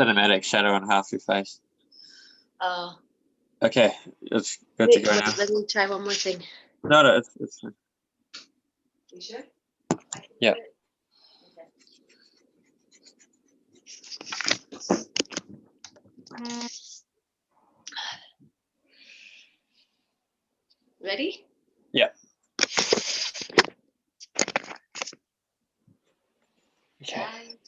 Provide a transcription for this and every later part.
Cinematic shadow on half your face. Oh. Okay, it's good Wait, to go now. let me try one more thing. No, it's fine. You sure? I can Yeah. do it. Okay. Ready? Yeah. Okay.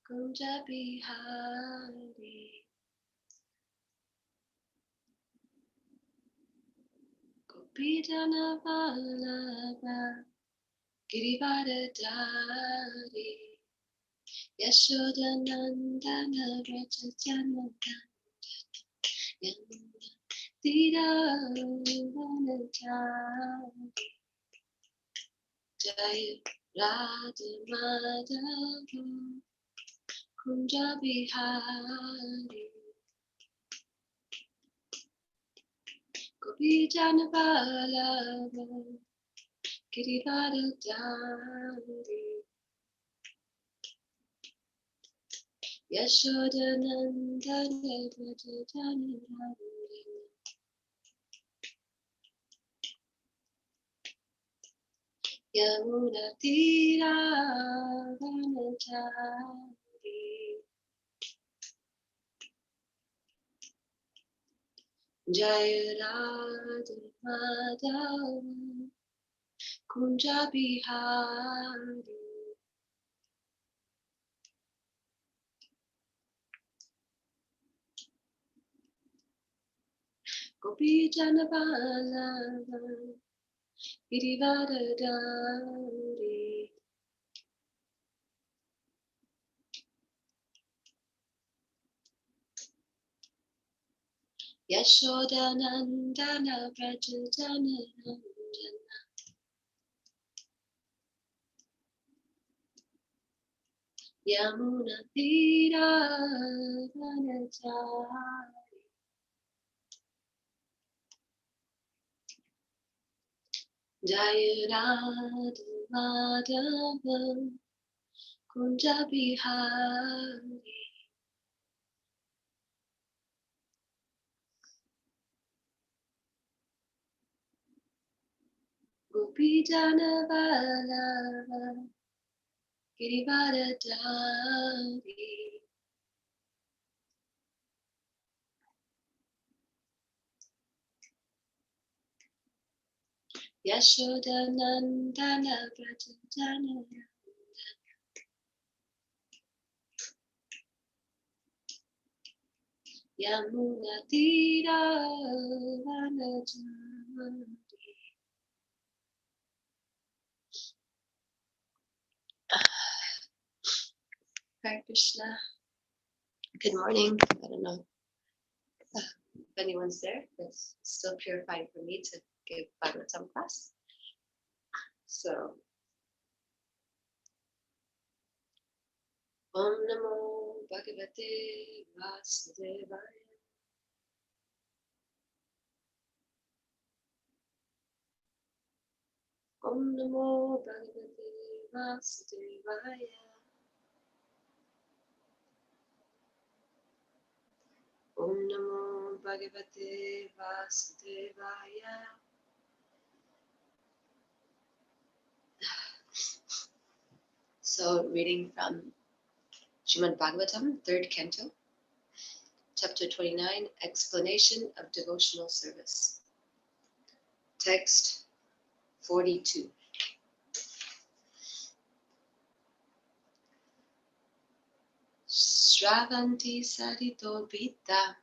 Kunja Bihari Gopijana Vallabha Girivardhari Yashodanandana Rajajanandana Tiravanachaри Jaya Radha Madhava Kunja Bihari Gopijana Vallabha Girivardhari Yashodanandana Rajajanandana Yamuna Tiravanachaри Jaya Radha Madhava Kunja Bihari Gopijana Vallabha Girivardhari Yashodanandana Rajajanandana Yamuna Tiravanachari Jaya Radha Madhava Kunja Bihari Gopijana Vallabha Girivardhari Yashodanandana Rajajanandana Yamuna Tiravanachaри Hare Krishna. Good morning. I don't know if anyone's there. It's still purifying for me to give Bhagavatam class. So, Om Namo Bhagavate Vasudevaya. Om Namo Bhagavate Vasudevaya. Om Namo Bhagavate Vasudevaya. So, reading from Srimad Bhagavatam, 3rd Canto, Chapter 29, Explanation of Devotional Service. Text 42. Shravanti Sarito Vita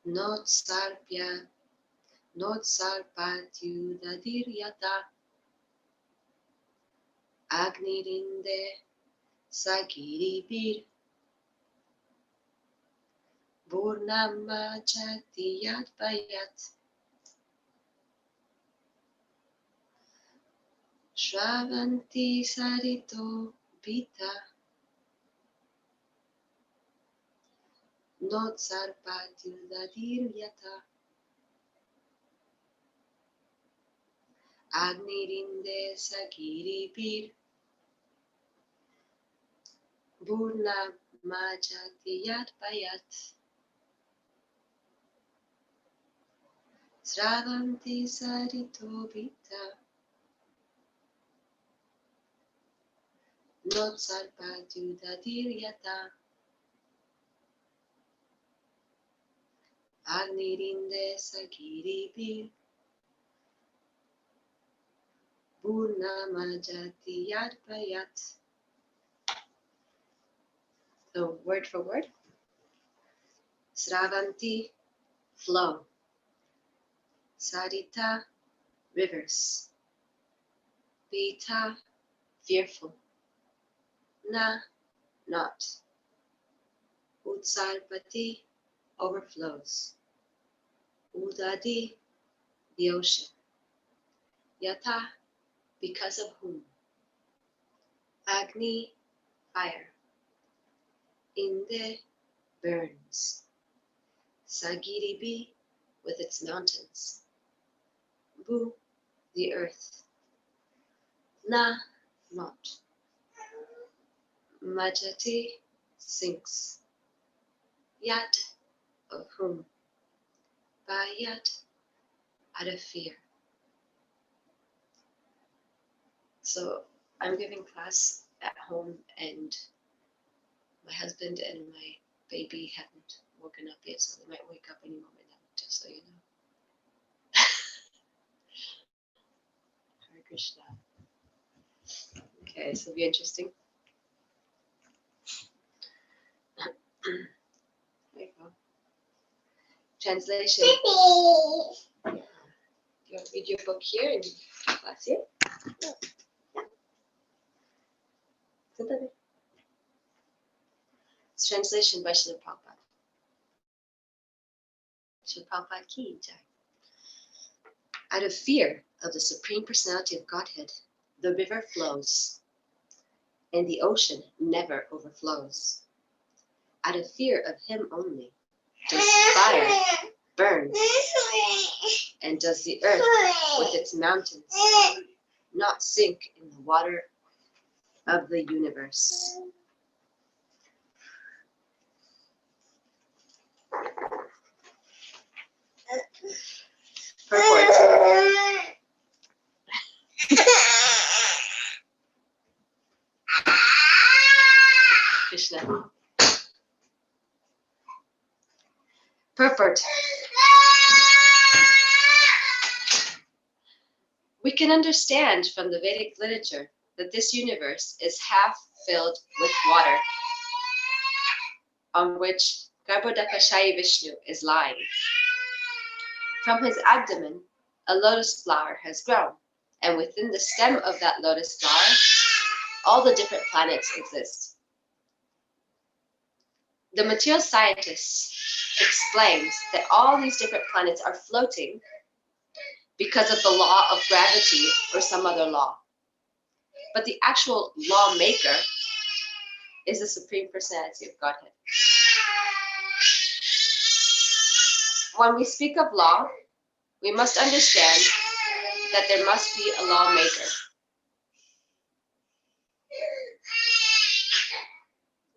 Notsarpatyudadiryata Agnirinde Sagiribir Burnamachatiyat Payat Shravanti Sarito Vita Notsarpatyudadiryata Agnirinde sagiribir burna majatiyat payat Sravanti saritobita Notsarpatyudadiryata Agnirinde sagiribir burna majatiyat payat. So word for word. Sravanti, flow. Sarita, rivers. Pita, fearful. Na, not. Utsarpati, overflows. Udadi, the ocean. Yata, because of whom. Agni, fire. Inde, burns. Sagiribi, with its mountains. Bu, the earth. Na, not. Majati, sinks. Yat, of whom. Bayat, out of fear. So I'm giving class at home, and my husband and my baby haven't woken up yet, so they might wake up any moment now, just so you know. Hare Krishna. Okay, so it'll be interesting. There you go. Translation. You want to read your book here in class here? Yeah. It's translation by Srila Prabhupada. Srila Prabhupada ki jai. Out of fear of the Supreme Personality of Godhead, the river flows, and the ocean never overflows. Out of fear of him only, does fire burn, and does the earth with its mountains not sink in the water of the universe. Purport. Krishna. Purport. We can understand from the Vedic literature that this universe is half filled with water, on which Garbhodakashayi Vishnu is lying. From his abdomen, a lotus flower has grown, and within the stem of that lotus flower, all the different planets exist. The material scientist explains that all these different planets are floating because of the law of gravity or some other law. But the actual lawmaker is the Supreme Personality of Godhead. When we speak of law, we must understand that there must be a lawmaker.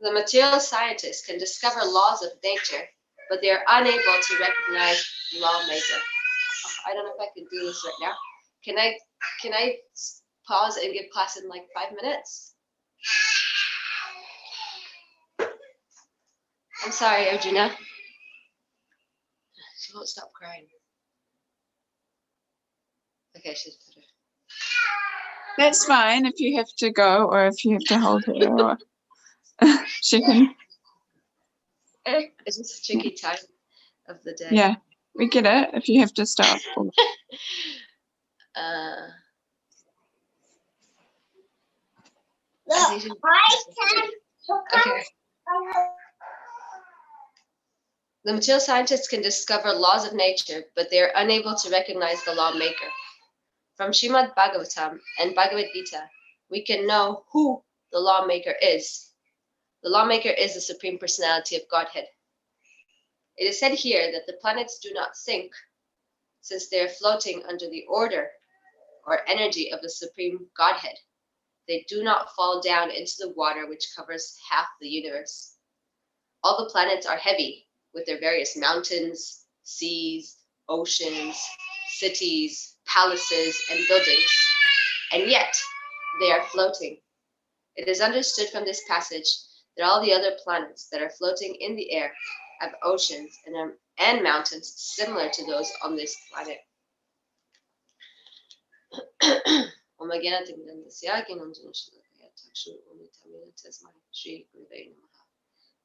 The material scientists can discover laws of nature, but they are unable to recognize the lawmaker. I don't know if I can do this right now. Can I pause and give class in like 5 minutes? I'm sorry, Arjuna. She won't stop crying. Okay, she's better. That's fine if you have to go or if you have to hold her or she can. It's just a tricky time of the day. Yeah, we get it if you have to stop. Okay. The material scientists can discover laws of nature, but they are unable to recognize the lawmaker. From Srimad Bhagavatam and Bhagavad Gita, we can know who the lawmaker is. The lawmaker is the Supreme Personality of Godhead. It is said here that the planets do not sink, since they are floating under the order or energy of the Supreme Godhead. They do not fall down into the water which covers half the universe. All the planets are heavy with their various mountains, seas, oceans, cities, palaces, and buildings, and yet they are floating. It is understood from this passage that all the other planets that are floating in the air have oceans and mountains similar to those on this planet. Om Jnanatimidandasya Gnananjana Chakshu Umitamina Tasmai Shri Gurave Namaha.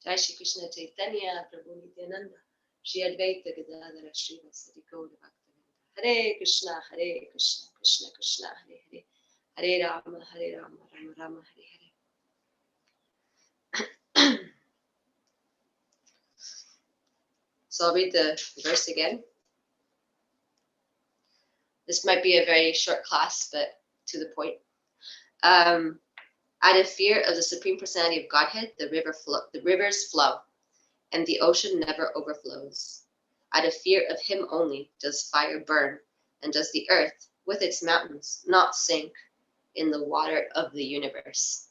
Jai Shri Krishna Chaitanya Prabhu Nityananda Shri Advaita Gadadhara Shri Vasadi Gaura Bhaktavinda. Hare Krishna Krishna Krishna Hare Hare Rama Rama Rama Hare Hare. So I'll read the verse again. This might be a very short class, but to the point. Out of fear of the Supreme Personality of Godhead, the rivers flow, and the ocean never overflows. Out of fear of him only does fire burn, and does the earth, with its mountains, not sink in the water of the universe.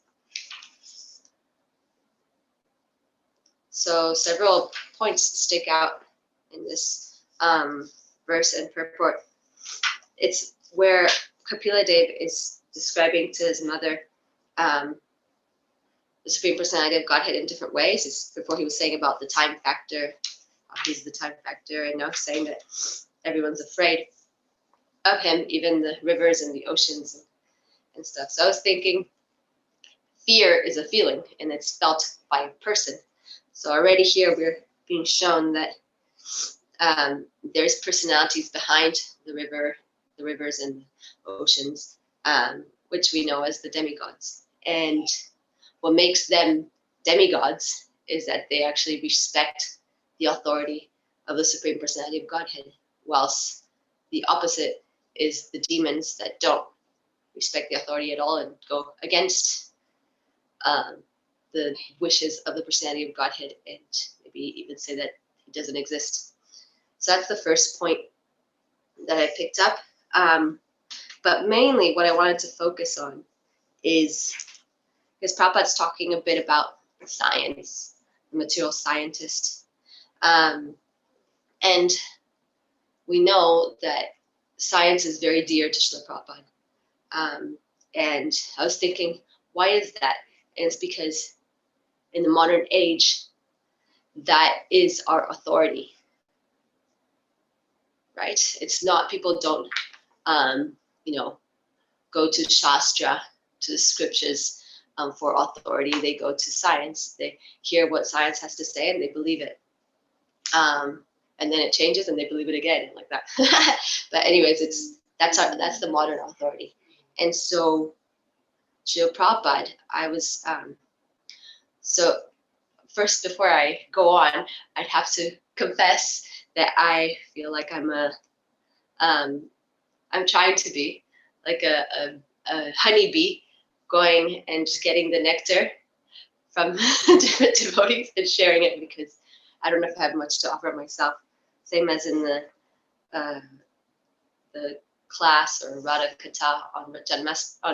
So several points stick out in this verse and purport. It's where Kapila Dev is describing to his mother the Supreme Personality of Godhead in different ways. It's before he was saying about the time factor. He's the time factor, and now saying that everyone's afraid of him, even the rivers and the oceans and stuff. So I was thinking, fear is a feeling, and it's felt by a person. So already here we're being shown that there's personalities behind the rivers and the oceans, which we know as the demigods. And what makes them demigods is that they actually respect the authority of the Supreme Personality of Godhead, whilst the opposite is the demons that don't respect the authority at all and go against the wishes of the Personality of Godhead, and maybe even say that he doesn't exist. So that's the first point that I picked up. But mainly what I wanted to focus on is, because Prabhupada's talking a bit about science, the material scientist. And we know that science is very dear to Srila Prabhupada. And I was thinking, why is that? And it's because in the modern age, that is our authority, right? It's not, people don't, go to Shastra, to the scriptures for authority. They go to science. They hear what science has to say and they believe it. And then it changes and they believe it again, like that. But anyways, that's the modern authority. And so Srila Prabhupada, I was, so first, before I go on, I'd have to confess that I feel like I'm trying to be like a honeybee, going and just getting the nectar from different devotees and sharing it, because I don't know if I have much to offer myself. Same as in the class or Radha Katha on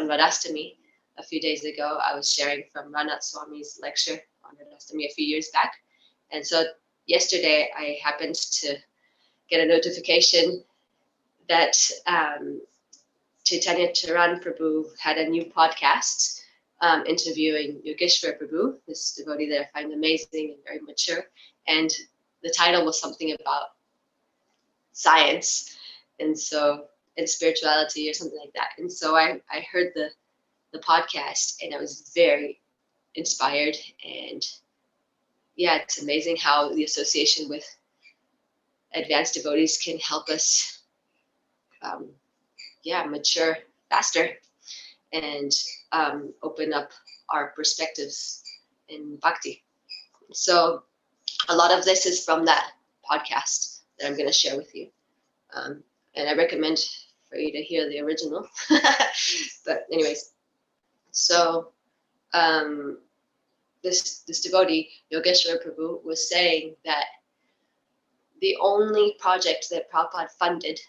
Radhastami a few days ago. I was sharing from Ranat Swami's lecture on Radhastami a few years back. And so yesterday I happened to get a notification that Chaitanya Charan Prabhu had a new podcast interviewing Yogeshwar Prabhu, this devotee that I find amazing and very mature. And the title was something about science, and spirituality or something like that. And so I heard the podcast and I was very inspired. And yeah, it's amazing how the association with advanced devotees can help us mature faster and open up our perspectives in bhakti. So a lot of this is from that podcast that I'm going to share with you. And I recommend for you to hear the original. But anyways, so this devotee, Yogeshwar Prabhu, was saying that the only project that Prabhupada funded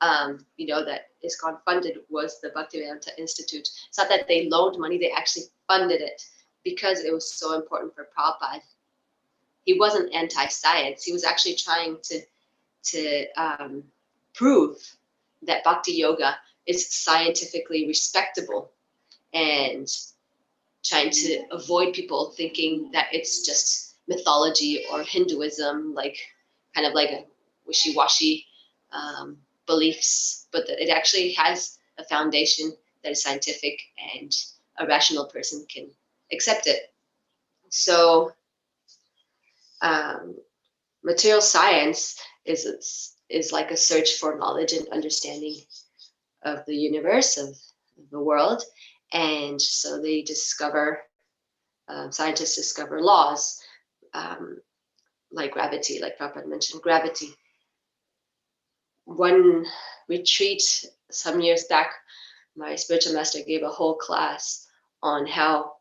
that ISKCON funded was the Bhaktivedanta Institute. It's not that they loaned money, they actually funded it because it was so important for Prabhupada. He wasn't anti-science. He was actually trying to prove that Bhakti Yoga is scientifically respectable and trying to avoid people thinking that it's just mythology or Hinduism, kind of like a wishy-washy beliefs, but that it actually has a foundation that is scientific and a rational person can accept it. So material science is like a search for knowledge and understanding of the universe, of the world. And so they discover, scientists discover laws like gravity, like Prabhupada mentioned, gravity. One retreat some years back, my spiritual master gave a whole class on how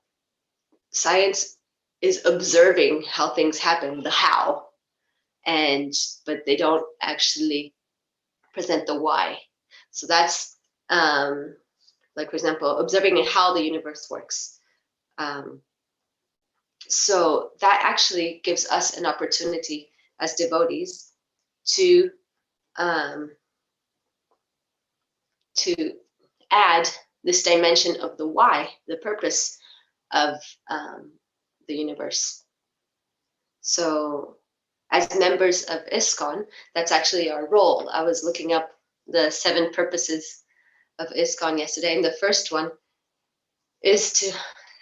science is observing how things happen, the how, but they don't actually present the why. So that's like, for example, observing how the universe works. So that actually gives us an opportunity as devotees to add this dimension of the why, the purpose of the universe. So as members of ISKCON, that's actually our role. I was looking up the 7 purposes of ISKCON yesterday, and the first one is to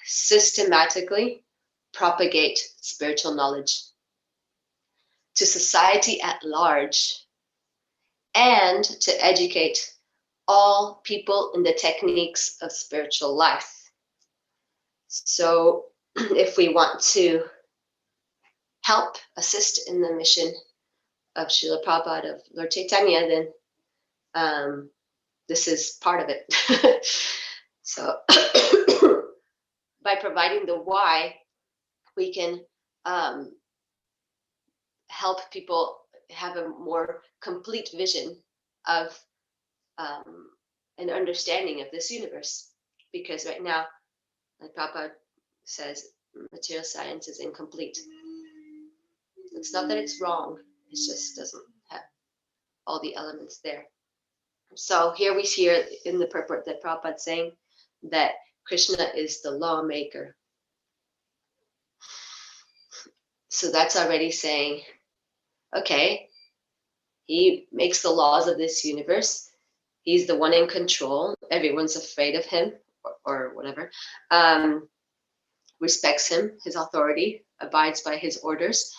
systematically propagate spiritual knowledge to society at large and to educate all people in the techniques of spiritual life. So if we want to help assist in the mission of Srila Prabhupada, of Lord Chaitanya, then this is part of it. So by providing the why, we can help people have a more complete vision of an understanding of this universe. Because right now, like Prabhupada says, material science is incomplete. It's not that it's wrong, it just doesn't have all the elements there. So here we hear in the purport that Prabhupada saying that Krishna is the lawmaker. So that's already saying, okay, he makes the laws of this universe. He's the one in control. Everyone's afraid of him or whatever. Respects him, his authority, abides by his orders.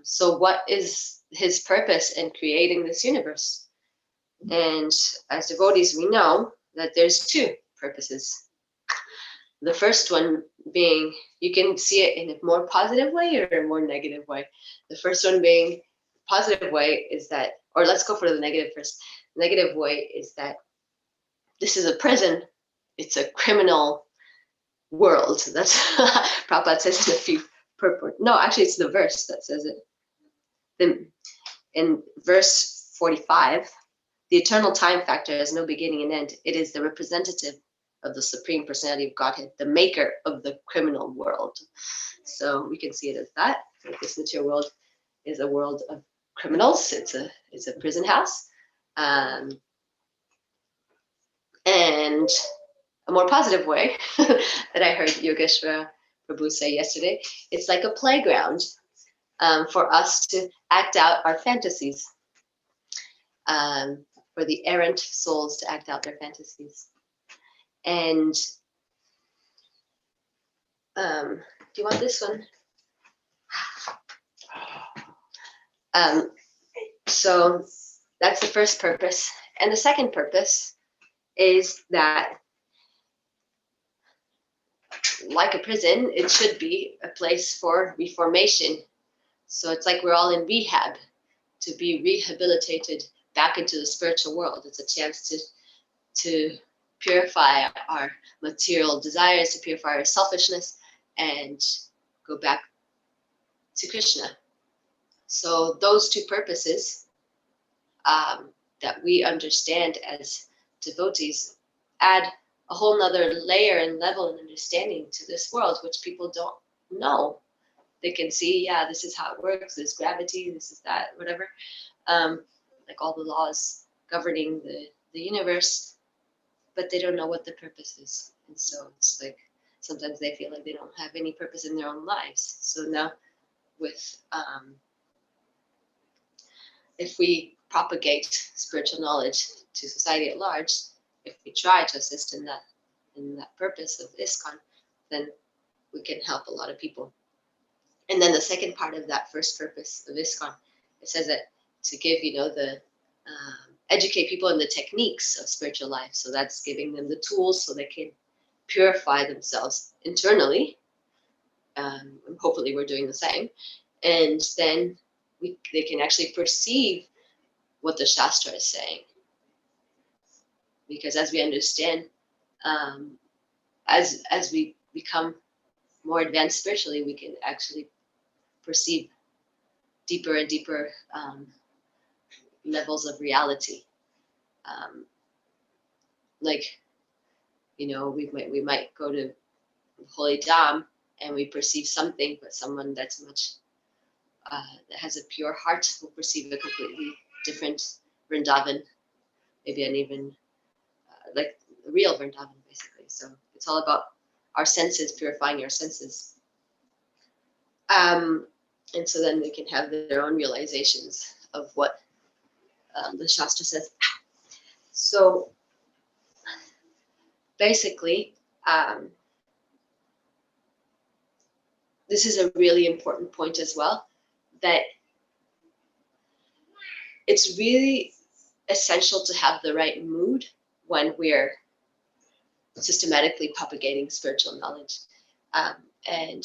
So what is his purpose in creating this universe? And as devotees, we know that there's 2 purposes. The first one being, you can see it in a more positive way or a more negative way. The first one being positive way is that, or let's go for the negative first. Negative way is that this is a prison. It's a criminal world. That's Prabhupada says in a few purport. No, actually it's the verse that says it. Then in verse 45, the eternal time factor has no beginning and end. It is the representative of the Supreme Personality of Godhead, the maker of the criminal world. So we can see it as that. This material world is a world of criminals. It's a prison house. And a more positive way that I heard Yogeshwara Prabhu say yesterday, it's like a playground for us to act out our fantasies, for the errant souls to act out their fantasies. And do you want this one? So that's the first purpose. And the second purpose is that, like a prison, it should be a place for reformation. So it's like we're all in rehab, to be rehabilitated back into the spiritual world. It's a chance to purify our material desires, to purify our selfishness, and go back to Krishna. So those 2 purposes that we understand as devotees add a whole nother layer and level and understanding to this world, which people don't know. They can see, yeah, this is how it works, there's gravity, this is that, whatever. Like all the laws governing the universe, but they don't know what the purpose is. And so it's like sometimes they feel like they don't have any purpose in their own lives. So now with if we propagate spiritual knowledge to society at large, if we try to assist in that purpose of ISKCON, then we can help a lot of people. And then the second part of that first purpose of ISKCON, it says that to give, the educate people in the techniques of spiritual life. So that's giving them the tools so they can purify themselves internally. And hopefully we're doing the same. And then they can actually perceive what the Shastra is saying. Because as we understand, as we become more advanced spiritually, we can actually perceive deeper and deeper levels of reality. We might go to Holy Dham and we perceive something, but someone that's much that has a pure heart will perceive a completely different Vrindavan, maybe an even like the real Vrindavan, basically. So it's all about our senses, purifying our senses. And so then they can have their own realizations of what the Shastra says. So basically, this is a really important point as well, that it's really essential to have the right mood when we're systematically propagating spiritual knowledge. And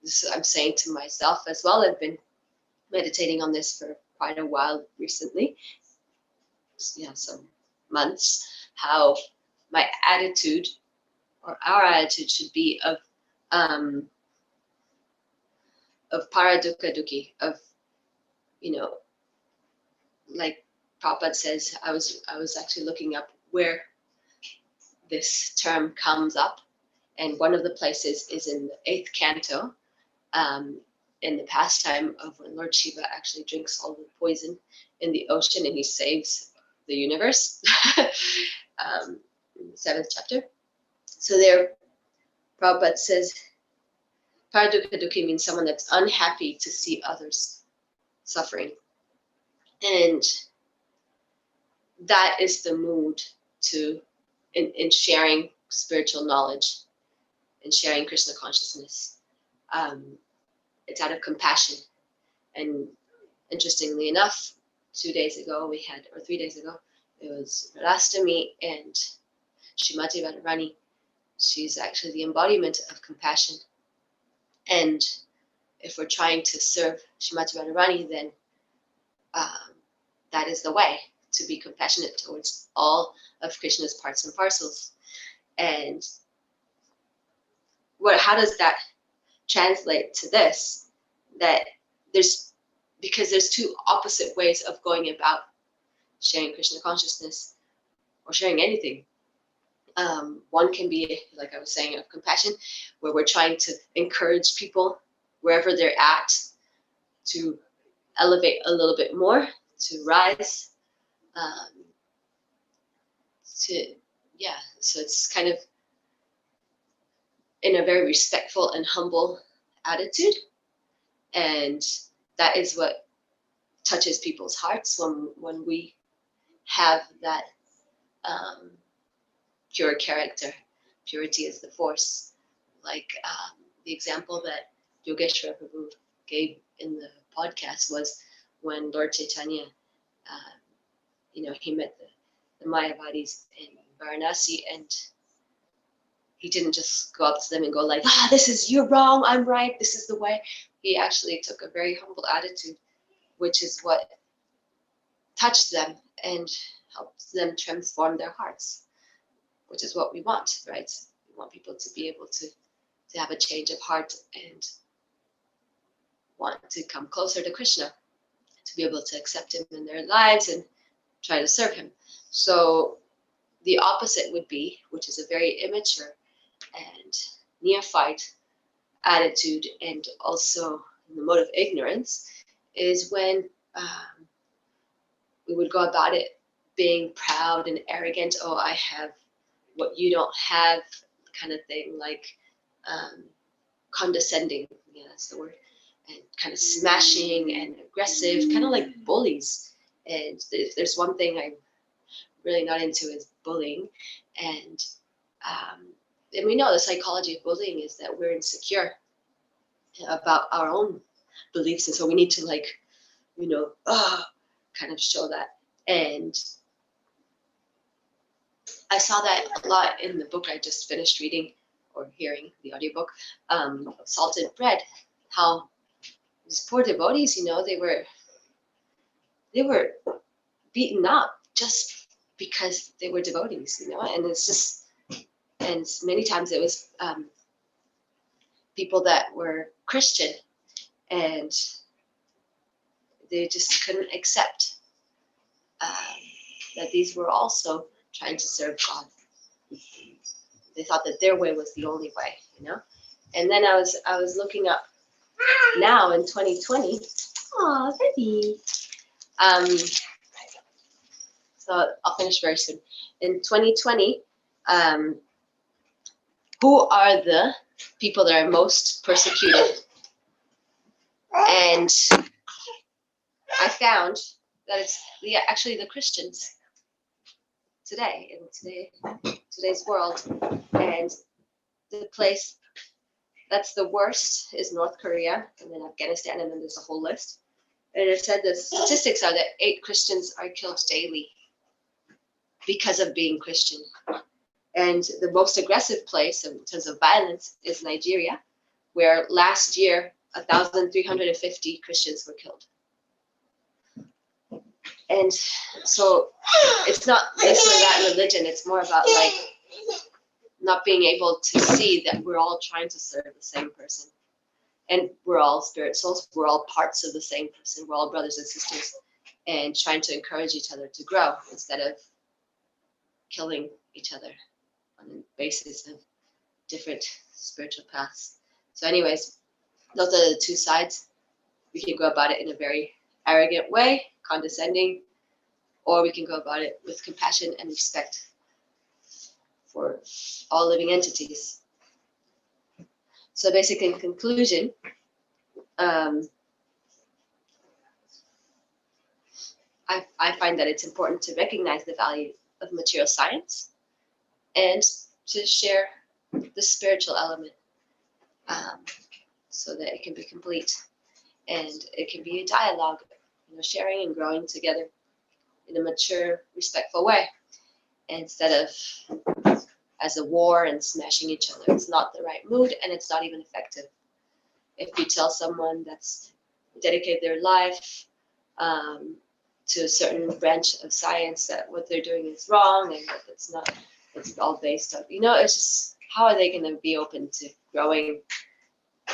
this I'm saying to myself as well. I've been meditating on this for quite a while recently, some months, how my attitude or our attitude should be of paradukha dukhi, of, like Prabhupada says, I was actually looking up where this term comes up, and one of the places is in the 8th canto, in the pastime of when Lord Shiva actually drinks all the poison in the ocean and he saves the universe, in the 7th chapter. So there, Prabhupada says, Paradukha Dukhi means someone that's unhappy to see others suffering. And that is the mood in sharing spiritual knowledge and sharing Krishna consciousness. It's out of compassion. And interestingly enough, 2 days ago or 3 days ago, it was Rastami, and Srimati Radharani. She's actually the embodiment of compassion. And if we're trying to serve Srimati Radharani, then that is the way to be compassionate towards all of Krishna's parts and parcels. And how does that translate to this? That because there's two opposite ways of going about sharing Krishna consciousness or sharing anything. One can be, like I was saying, of compassion, where we're trying to encourage people wherever they're at to elevate a little bit more, to rise, so it's kind of in a very respectful and humble attitude. And that is what touches people's hearts when we have that pure character. Purity is the force. Like the example that Yogeshwara Prabhu gave in the podcast was when Lord Chaitanya, he met the Mayavadis in Varanasi, and he didn't just go up to them and go like, you're wrong, I'm right, this is the way. He actually took a very humble attitude, which is what touched them and helped them transform their hearts, which is what we want, right? We want people to be able to have a change of heart and want to come closer to Krishna, to be able to accept him in their lives and try to serve him. So the opposite would be, which is a very immature and neophyte attitude, and also in the mode of ignorance, is when we would go about it being proud and arrogant. Oh, I have what you don't have, kind of thing, like condescending, yeah, that's the word, and kind of smashing and aggressive, kind of like bullies. And if there's one thing I'm really not into is bullying. And we know the psychology of bullying is that we're insecure about our own beliefs, and so we need to, like, kind of show that. And I saw that a lot in the book I just finished reading or hearing, the audiobook, Salted Bread, how these poor devotees, they were beaten up just because they were devotees, and it's just, and many times it was people that were Christian, and they just couldn't accept that these were also trying to serve God. They thought that their way was the only way, And then I was looking up now in 2020. Oh, baby. So I'll finish very soon. In 2020, who are the people that are most persecuted? And I found that it's actually the Christians today, in today's world. And the place that's the worst is North Korea, and then Afghanistan, and then there's a whole list. And it said the statistics are that 8 Christians are killed daily because of being Christian. And the most aggressive place in terms of violence is Nigeria, where last year 1,350 Christians were killed. And so it's not this or that religion, it's more about like not being able to see that we're all trying to serve the same person. And we're all spirit souls, we're all parts of the same person, we're all brothers and sisters, and trying to encourage each other to grow instead of killing each other on the basis of different spiritual paths. So anyways, those are the two sides. We can go about it in a very arrogant way, condescending, or we can go about it with compassion and respect for all living entities. So basically, in conclusion, I find that it's important to recognize the value of material science and to share the spiritual element so that it can be complete. And it can be a dialogue, sharing and growing together in a mature, respectful way, instead of as a war and smashing each other. It's not the right mood, and it's not even effective. If you tell someone that's dedicated their life to a certain branch of science that what they're doing is wrong and that it's all based on, it's just, how are they going to be open to growing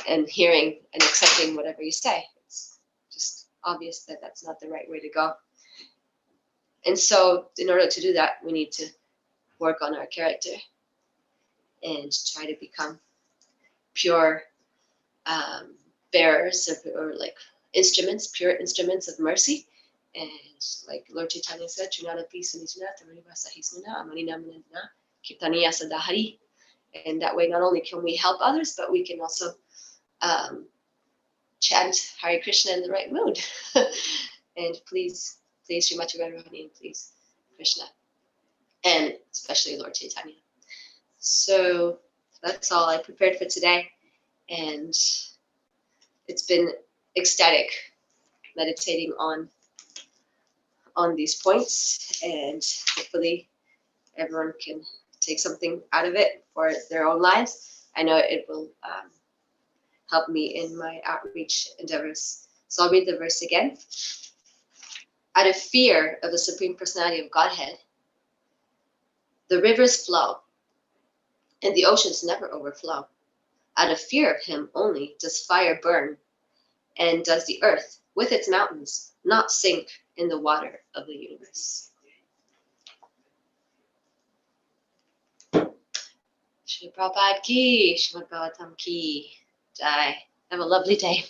and hearing and accepting whatever you say? It's just obvious that that's not the right way to go. And so in order to do that, we need to work on our character and try to become pure bearers or like instruments, pure instruments of mercy. And like Lord Chaitanya said, and that way not only can we help others, but we can also chant Hare Krishna in the right mood. And please Srimad Bhagavatam, and please Krishna, and especially Lord Chaitanya. So that's all I prepared for today, and it's been ecstatic meditating on these points, and hopefully everyone can take something out of it for their own lives. I know it will help me in my outreach endeavors. So I'll read the verse again. Out of fear of the Supreme Personality of Godhead, the rivers flow, and the oceans never overflow. Out of fear of him only does fire burn, and does the earth with its mountains not sink in the water of the universe. Srila Prabhupada ki, Srimad Bhagavatam ki. Jai. Have a lovely day.